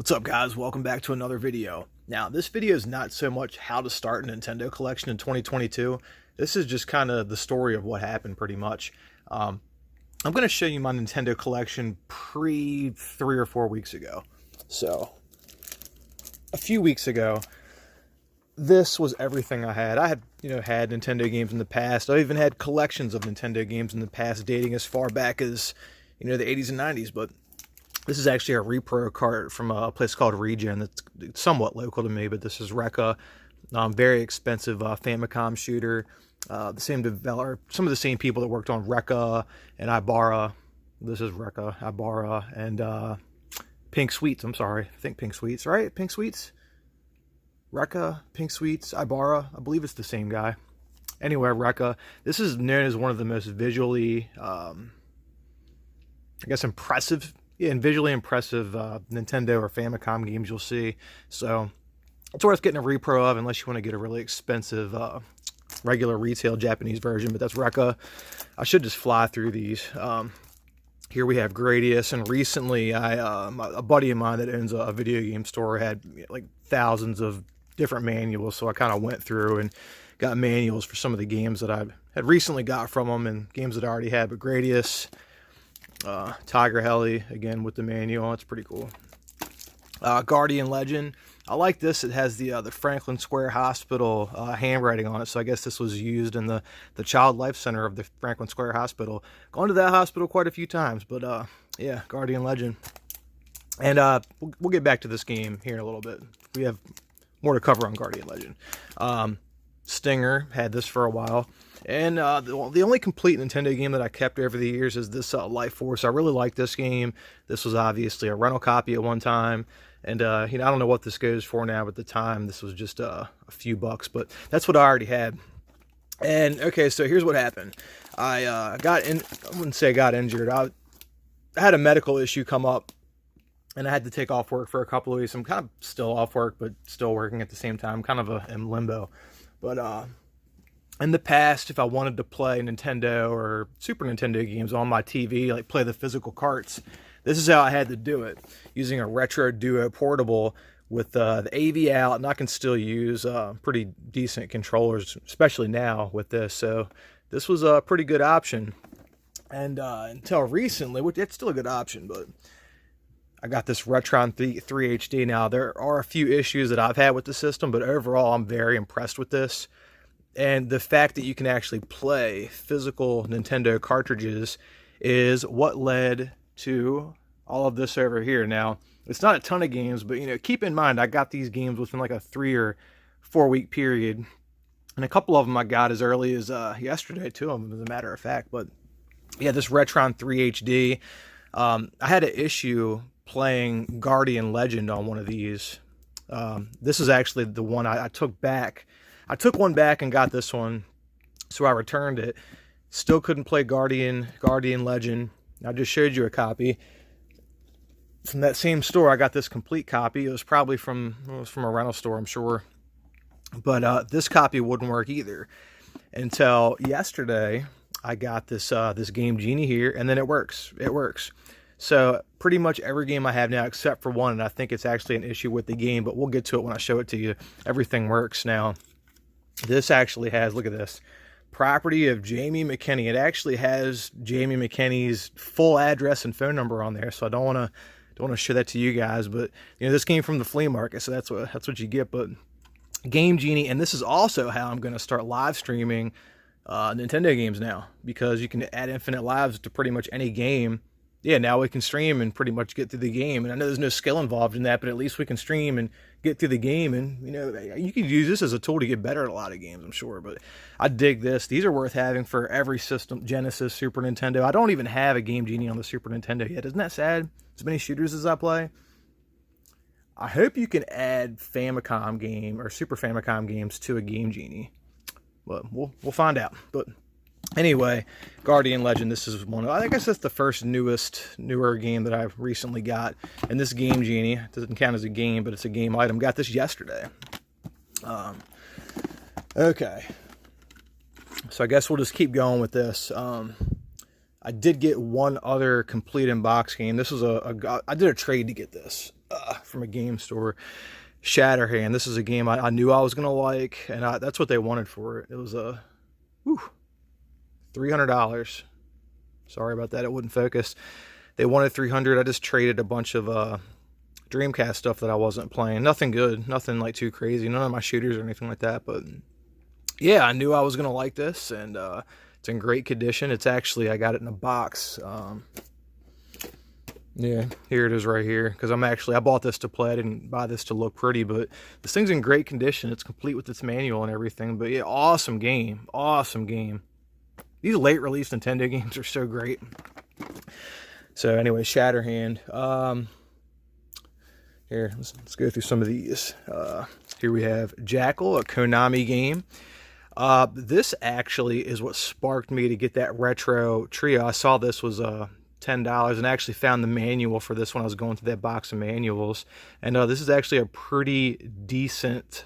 What's up, guys? Welcome back to another video. Now, this video is not so much how to start a Nintendo collection in 2022. This is just kind of the story of what happened, pretty much. I'm going to show you my Nintendo collection pre 3 or 4 weeks ago. So, a few weeks ago, this was everything I had. I had, had Nintendo games in the past. I even had collections of Nintendo games in the past, dating as far back as, the 80s and 90s, but this is actually a repro cart from a place called Regen that's somewhat local to me, but this is Recca. Very expensive Famicom shooter. The same developer, some of the same people that worked on Recca and Ibarra. This is Recca, Ibarra, and Pink Sweets. I'm sorry. I think Pink Sweets, right? Pink Sweets? Recca, Pink Sweets, Ibarra. I believe it's the same guy. Anyway, Recca. This is known as one of the most visually, impressive and visually impressive Nintendo or Famicom games you'll see. So it's worth getting a repro of unless you want to get a really expensive regular retail Japanese version, but that's Recca. I should just fly through these. Here we have Gradius, and recently a buddy of mine that owns a video game store had like thousands of different manuals, so I kind of went through and got manuals for some of the games that I had recently got from them and games that I already had. But Gradius, Tiger Heli, again with the manual, it's pretty cool. Guardian Legend, I like this. It has the Franklin Square Hospital handwriting on it, so I guess this was used in the Child Life Center of the Franklin Square Hospital. Gone to that hospital quite a few times, but yeah, Guardian Legend. And we'll get back to this game here in a little bit. We have more to cover on Guardian Legend. Stinger, had this for a while. And the only complete Nintendo game that I kept over the years is this Life Force. I really like this game. This was obviously a rental copy at one time. And, I don't know what this goes for now, but at the time, this was just a few bucks. But that's what I already had. And, okay, so here's what happened. I wouldn't say I got injured. I had a medical issue come up, and I had to take off work for a couple of weeks. I'm kind of still off work, but still working at the same time. Kind of in limbo. But, in the past, if I wanted to play Nintendo or Super Nintendo games on my TV, like play the physical carts, this is how I had to do it, using a Retro Duo portable with the AV out, and I can still use pretty decent controllers, especially now with this. So this was a pretty good option. And until recently, which it's still a good option, but I got this Retron 3 HD now. There are a few issues that I've had with the system, but overall I'm very impressed with this. And the fact that you can actually play physical Nintendo cartridges is what led to all of this over here. Now, it's not a ton of games, but keep in mind I got these games within like a 3 or 4 week period. And a couple of them I got as early as yesterday, 2 of them as a matter of fact. But yeah, this Retron 3 HD, I had an issue playing Guardian Legend on one of these. This is actually the one I took back. I took one back and got this one, so I returned it. Still couldn't play Guardian Legend. I just showed you a copy. From that same store, I got this complete copy. It was probably from a rental store, I'm sure. But this copy wouldn't work either. Until yesterday, I got this Game Genie here, and then it works. It works. So pretty much every game I have now, except for one, and I think it's actually an issue with the game, but we'll get to it when I show it to you. Everything works now. This actually has, look at this, property of Jamie McKinney. It actually has Jamie McKinney's full address and phone number on there, so I don't want to show that to you guys, but this came from the flea market, so that's what you get. But Game Genie, and this is also how I'm going to start live streaming Nintendo games now, because you can add infinite lives to pretty much any game. Yeah, now we can stream and pretty much get through the game. And I know there's no skill involved in that, but at least we can stream and get through the game. And, you can use this as a tool to get better at a lot of games, I'm sure. But I dig this. These are worth having for every system, Genesis, Super Nintendo. I don't even have a Game Genie on the Super Nintendo yet. Isn't that sad? As many shooters as I play. I hope you can add Famicom game or Super Famicom games to a Game Genie. But we'll find out. But anyway, Guardian Legend, this is one. I guess that's the first newer game that I've recently got. And this Game Genie doesn't count as a game, but it's a game item. Got this yesterday. Okay. So I guess we'll just keep going with this. I did get one other complete in-box game. This was I did a trade to get this from a game store. Shatterhand. This is a game I knew I was going to like, and that's what they wanted for it. It was a $300. Sorry about that, it wouldn't focus. They wanted $300. I just traded a bunch of Dreamcast stuff that I wasn't playing. Nothing good, nothing like too crazy, none of my shooters or anything like that, but yeah, I knew I was going to like this, and it's in great condition. It's actually, I got it in a box. Yeah, here it is right here, because I bought this to play. I didn't buy this to look pretty, but this thing's in great condition. It's complete with its manual and everything, but yeah, awesome game. Awesome game. These late release Nintendo games are so great. So anyway, Shatterhand. Here, let's go through some of these. Here we have Jackal, a Konami game. This actually is what sparked me to get that retro trio. I saw this was $10 and actually found the manual for this when I was going through that box of manuals. And this is actually a pretty decent,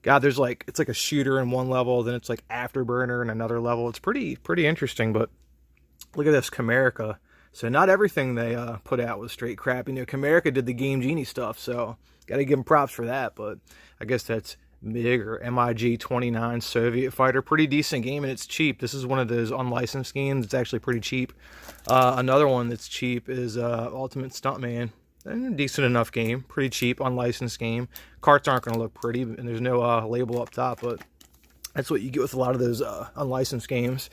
there's like, it's like a shooter in one level, then it's like Afterburner in another level. It's pretty interesting, but look at this, Camerica. So not everything they put out was straight crap. You know, Camerica did the Game Genie stuff, so gotta give them props for that, but I guess that's MiG or MiG-29 Soviet Fighter. Pretty decent game, and it's cheap. This is one of those unlicensed games. It's actually pretty cheap. Another one that's cheap is Ultimate Stuntman. Decent enough game. Pretty cheap, unlicensed game. Carts aren't going to look pretty, and there's no label up top, but that's what you get with a lot of those unlicensed games.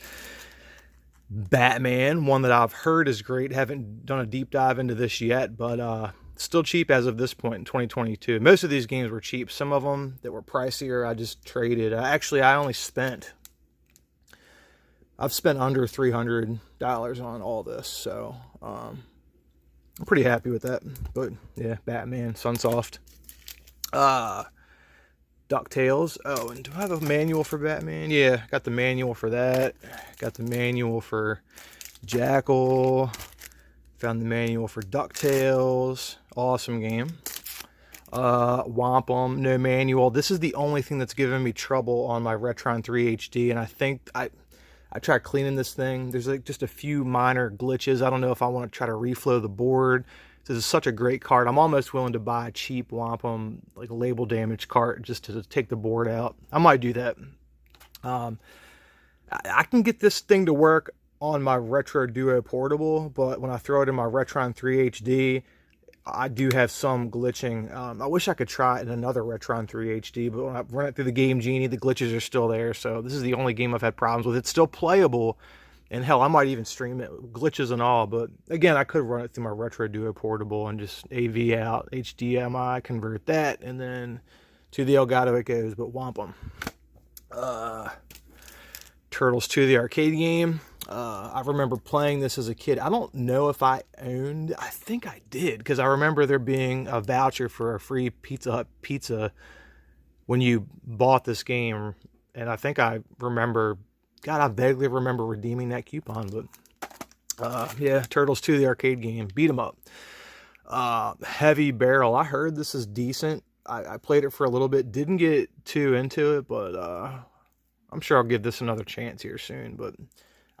Batman, one that I've heard is great. Haven't done a deep dive into this yet, but still cheap as of this point in 2022. Most of these games were cheap. Some of them that were pricier, I just traded. Actually, I've spent under $300 on all this, so I'm pretty happy with that. But yeah, Batman, Sunsoft. DuckTales. Oh, and do I have a manual for Batman? Yeah, got the manual for that. Got the manual for Jackal. Found the manual for DuckTales. Awesome game. Wampum, no manual. This is the only thing that's given me trouble on my Retron 3 HD, and I think I tried cleaning this thing. There's like just a few minor glitches. I don't know if I want to try to reflow the board. This is such a great card. I'm almost willing to buy a cheap Wampum, like a label damage cart, just to take the board out. I might do that. I can get this thing to work on my Retro Duo Portable, but when I throw it in my Retron 3 HD, I do have some glitching. I wish I could try it in another Retron 3 HD, but when I run it through the Game Genie, the glitches are still there. So this is the only game I've had problems with. It's still playable, and hell, I might even stream it, glitches and all. But again, I could run it through my Retro Duo Portable and just AV out, HDMI, convert that, and then to the Elgato it goes. But Wampum. Turtles 2, the arcade game. I remember playing this as a kid. I don't know if I think I did, because I remember there being a voucher for a free Pizza Hut pizza when you bought this game, and I think I vaguely remember redeeming that coupon. But yeah, Turtles 2, the arcade game, beat 'em up. Heavy Barrel, I heard this is decent. I played it for a little bit, didn't get too into it, but I'm sure I'll give this another chance here soon. But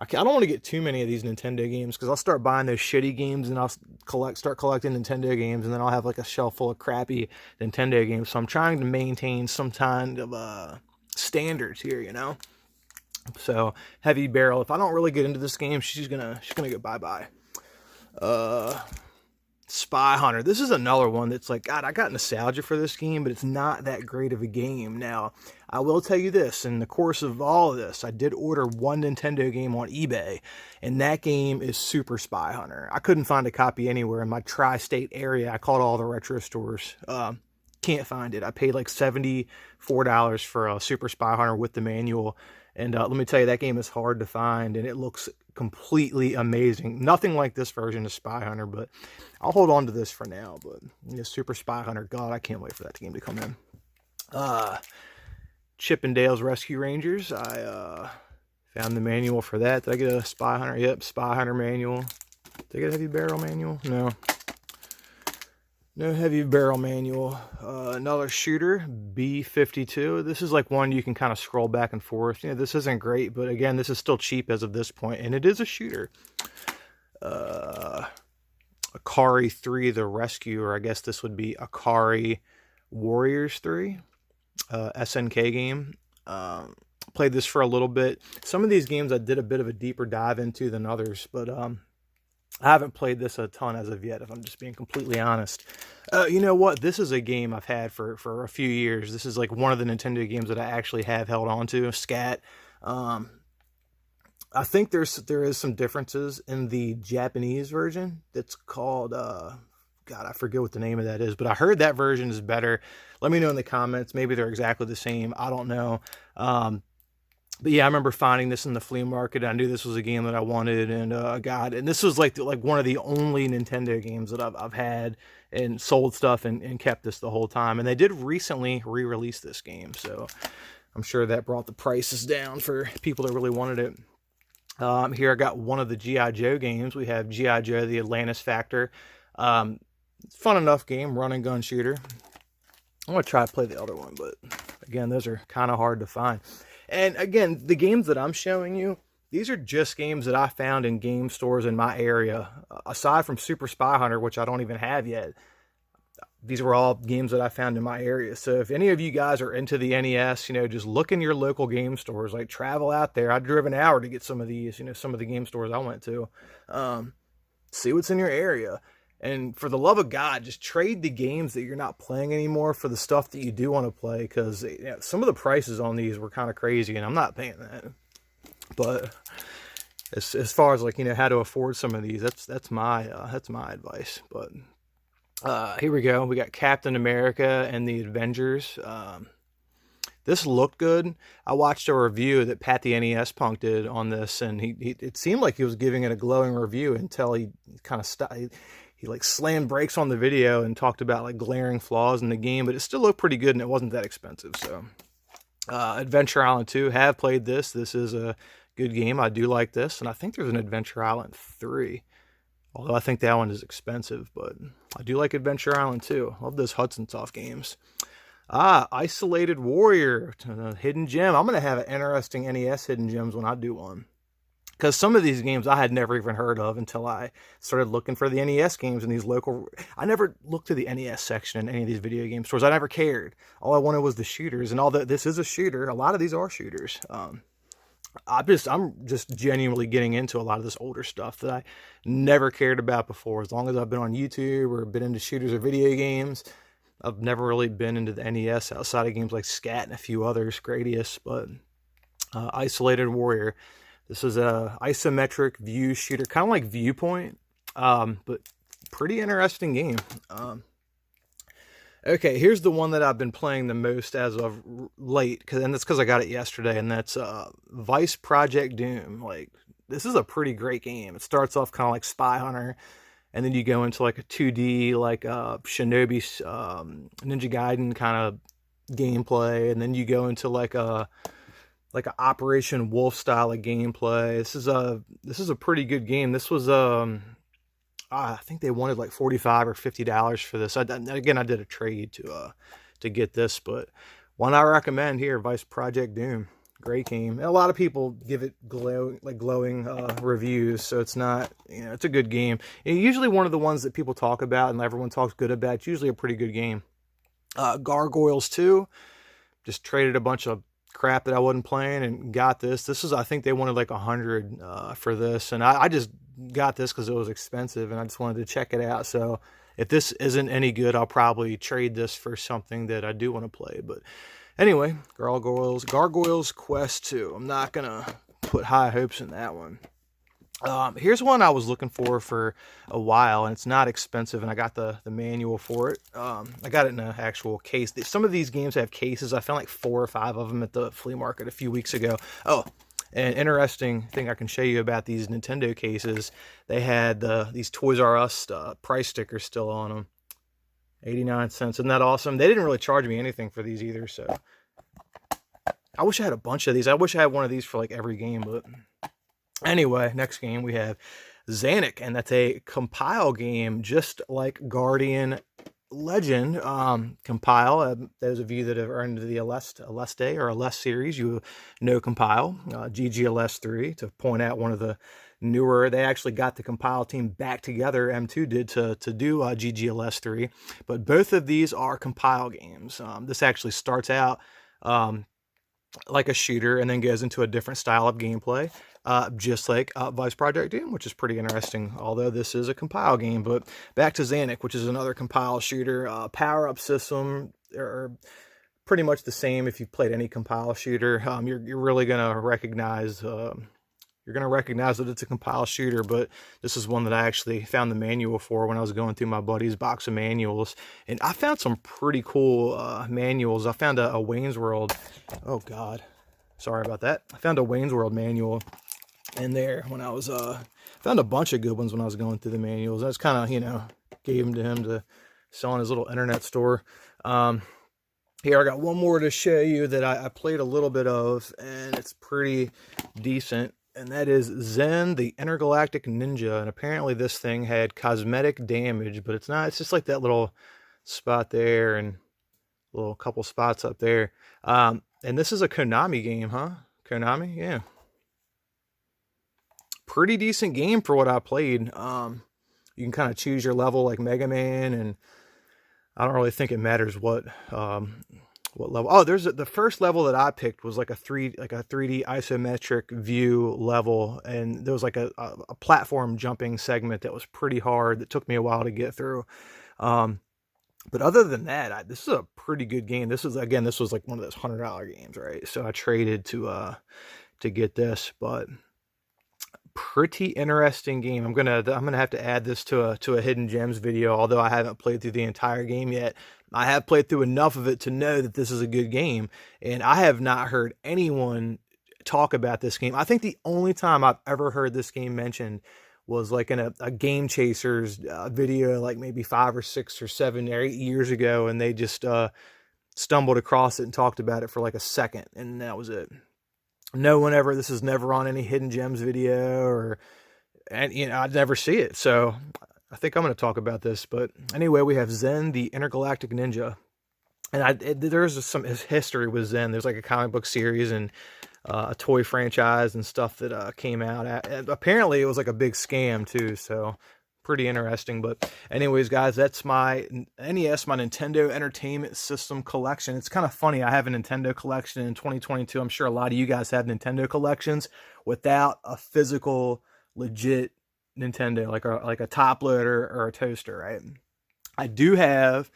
I don't want to get too many of these Nintendo games, because I'll start buying those shitty games, and I'll start collecting Nintendo games, and then I'll have like a shelf full of crappy Nintendo games. So I'm trying to maintain some kind of standards here, you know. So Heavy Barrel, if I don't really get into this game, she's gonna go bye-bye. Spy Hunter. This is another one that's like, God, I got nostalgia for this game, but it's not that great of a game. Now, I will tell you this, in the course of all of this, I did order one Nintendo game on eBay, and that game is Super Spy Hunter. I couldn't find a copy anywhere in my tri-state area. I called all the retro stores. Can't find it. I paid like $74 for Super Spy Hunter with the manual. And let me tell you, that game is hard to find, and it looks completely amazing. Nothing like this version of Spy Hunter, but I'll hold on to this for now. But yeah, Super Spy Hunter, God, I can't wait for that game to come in. Chip and Dale's Rescue Rangers. I found the manual for that. Did I get a Spy Hunter? Yep, Spy Hunter manual. Did I get a Heavy Barrel manual? No. No Heavy Barrel manual. Another shooter, B-52. This is like one you can kind of scroll back and forth. Yeah, this isn't great, but again, this is still cheap as of this point, and it is a shooter. Akari 3 The Rescue, or I guess this would be Akari Warriors 3, SNK game. Played this for a little bit. Some of these games I did a bit of a deeper dive into than others, but I haven't played this a ton as of yet, if I'm just being completely honest. You know what? This is a game I've had for a few years. This is like one of the Nintendo games that I actually have held on to, Scat. I think there is some differences in the Japanese version. That's called, God, I forget what the name of that is, but I heard that version is better. Let me know in the comments. Maybe they're exactly the same. I don't know. But yeah, I remember finding this in the flea market. I knew this was a game that I wanted, and God, and this was like one of the only Nintendo games that I've had and sold stuff and kept this the whole time. And they did recently re-release this game, so I'm sure that brought the prices down for people that really wanted it. Here I got one of the G.I. Joe games. We have G.I. Joe: The Atlantis Factor. Fun enough game, run and gun shooter. I'm going to try to play the other one, but again, those are kind of hard to find. And again, the games that I'm showing you, these are just games that I found in game stores in my area. Aside from Super Spy Hunter, which I don't even have yet, these were all games that I found in my area. So if any of you guys are into the NES, you know, just look in your local game stores, like travel out there. I drove an hour to get some of these, you know, some of the game stores I went to. See what's in your area. And for the love of God, just trade the games that you're not playing anymore for the stuff that you do want to play, because you know, some of the prices on these were kind of crazy, and I'm not paying that. But as far as, like, you know, how to afford some of these, that's my advice. But here we go. We got Captain America and the Avengers. This looked good. I watched a review that Pat the NES Punk did on this, and it seemed like he was giving it a glowing review until he kind of stopped. He like slammed brakes on the video and talked about like glaring flaws in the game, but it still looked pretty good and it wasn't that expensive. So Adventure Island 2, have played this. This is a good game. I do like this, and I think there's an Adventure Island 3, although I think that one is expensive, but I do like Adventure Island 2. Love those Hudson Soft games. Isolated Warrior, Hidden Gem. I'm going to have an interesting NES Hidden Gems when I do one, because some of these games I had never even heard of until I started looking for the NES games in these local... I never looked to the NES section in any of these video game stores. I never cared. All I wanted was the shooters, and this is a shooter. A lot of these are shooters. I'm just genuinely getting into a lot of this older stuff that I never cared about before. As long as I've been on YouTube or been into shooters or video games, I've never really been into the NES outside of games like Scat and a few others, Gradius. But Isolated Warrior. This is a isometric view shooter, kind of like Viewpoint, but pretty interesting game. Okay, here's the one that I've been playing the most as of late, and that's because I got it yesterday, and that's Vice Project Doom. Like, this is a pretty great game. It starts off kind of like Spy Hunter, and then you go into like a 2D, like Shinobi Ninja Gaiden kind of gameplay, and then you go into like an Operation Wolf style of gameplay. This is a pretty good game. This was I think they wanted like $45 or $50 for this. Again, I did a trade to get this, but one I recommend here, Vice Project Doom. Great game. And a lot of people give it glowing reviews, so it's not, you know, it's a good game. And usually one of the ones that people talk about and everyone talks good about. It's usually a pretty good game. Gargoyles 2, just traded a bunch of crap that I wasn't playing and got this. This is, I think they wanted like $100 for this, and I just got this because it was expensive and I just wanted to check it out. So if this isn't any good, I'll probably trade this for something that I do want to play. But anyway, Gargoyles Quest 2. I'm not gonna put high hopes in that one. Here's one I was looking for a while, and it's not expensive, and I got the manual for it. I got it in an actual case. Some of these games have cases. I found like 4 or 5 of them at the flea market a few weeks ago. Oh, an interesting thing I can show you about these Nintendo cases, they had these Toys R Us price stickers still on them. 89 cents. Isn't that awesome? They didn't really charge me anything for these either, so I wish I had a bunch of these. I wish I had one of these for like every game, but anyway, next game we have Xanic, and that's a compile game just like Guardian Legend. Compile, those of you that have earned the Aleste or Aleste series, you know Compile. GGLS3, to point out one of the newer. They actually got the compile team back together, M2 did, to do GGLS 3. But both of these are compile games. This actually starts out like a shooter and then goes into a different style of gameplay, just like Vice Project Doom, which is pretty interesting, although this is a compile game. But back to Xanic, which is another compile shooter. Power-up system are pretty much the same if you've played any compile shooter. You're really going to recognize... You're going to recognize that it's a compile shooter, but this is one that I actually found the manual for when I was going through my buddy's box of manuals. And I found some pretty cool manuals. I found a Wayne's World. Oh, God. Sorry about that. I found a Wayne's World manual in there when I was... found a bunch of good ones when I was going through the manuals. I just kind of, you know, gave them to him to sell on his little internet store. Here, I got one more to show you that I played a little bit of, and it's pretty decent. And that is Zen, the Intergalactic Ninja. And apparently this thing had cosmetic damage, but it's not. It's just like that little spot there and a little couple spots up there. And this is a Konami game, huh? Konami? Yeah. Pretty decent game for what I played. You can kind of choose your level like Mega Man, and I don't really think it matters what level. Oh, there's the first level that I picked was like a 3D isometric view level, and there was like a platform jumping segment that was pretty hard that took me a while to get through. But other than that, this is a pretty good game. This was like one of those $100 games, right? So I traded to get this, but pretty interesting game. I'm gonna have to add this to a Hidden Gems video, although I haven't played through the entire game yet. I have played through enough of it to know that this is a good game, and I have not heard anyone talk about this game. I think the only time I've ever heard this game mentioned was like in a Game Chasers video, like maybe 5 or 6 or 7 or 8 years ago, and they just stumbled across it and talked about it for like a second, and that was it. This is never on any Hidden Gems video, and you know, I'd never see it. So I think I'm going to talk about this. But anyway, we have Zen, the Intergalactic Ninja. And there's some history with Zen. There's like a comic book series and a toy franchise and stuff that came out. And apparently it was like a big scam too. So pretty interesting. But anyways, guys, that's my NES, my Nintendo Entertainment System collection. It's kind of funny. I have a Nintendo collection in 2022. I'm sure a lot of you guys have Nintendo collections without a physical, legit Nintendo, like a top loader or a toaster, right? I do have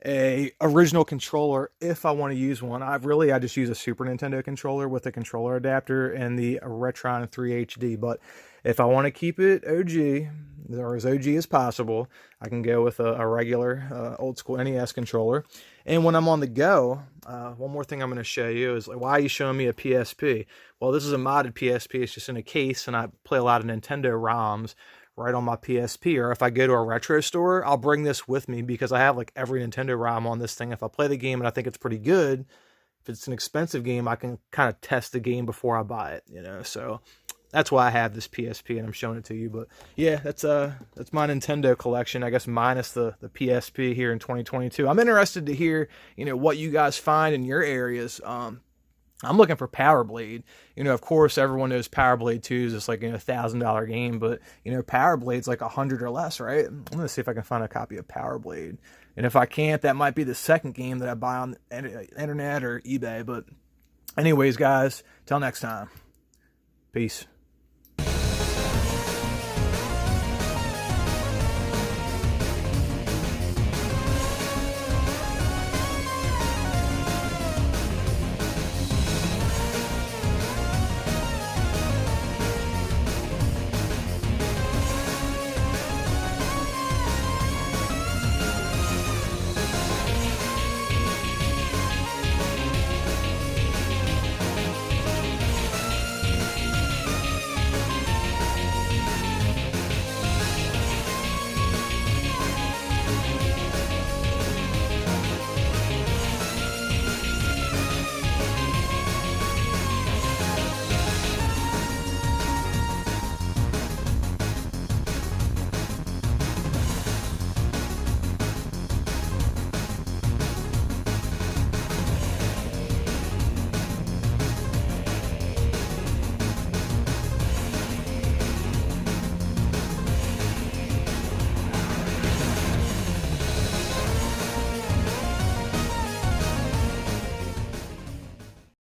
a original controller if I want to use one. I just use a Super Nintendo controller with a controller adapter and the Retron 3 HD. But if I want to keep it OG, or as OG as possible, I can go with a regular old school NES controller. And when I'm on the go, one more thing I'm going to show you is, like, why are you showing me a PSP? Well, this is a modded PSP. It's just in a case, and I play a lot of Nintendo ROMs right on my PSP. Or if I go to a retro store, I'll bring this with me because I have like every Nintendo ROM on this thing. If I play the game and I think it's pretty good, if it's an expensive game, I can kind of test the game before I buy it, you know. So that's why I have this PSP and I'm showing it to you. But yeah, that's my Nintendo collection, I guess, minus the PSP here in 2022. I'm interested to hear, you know, what you guys find in your areas. I'm looking for Power Blade. You know, of course, everyone knows Power Blade 2 is just like, you know, $1,000 game, but, you know, Power Blade's like 100 or less, right? I'm going to see if I can find a copy of Power Blade. And if I can't, that might be the second game that I buy on the internet or eBay. But anyways, guys, till next time. Peace.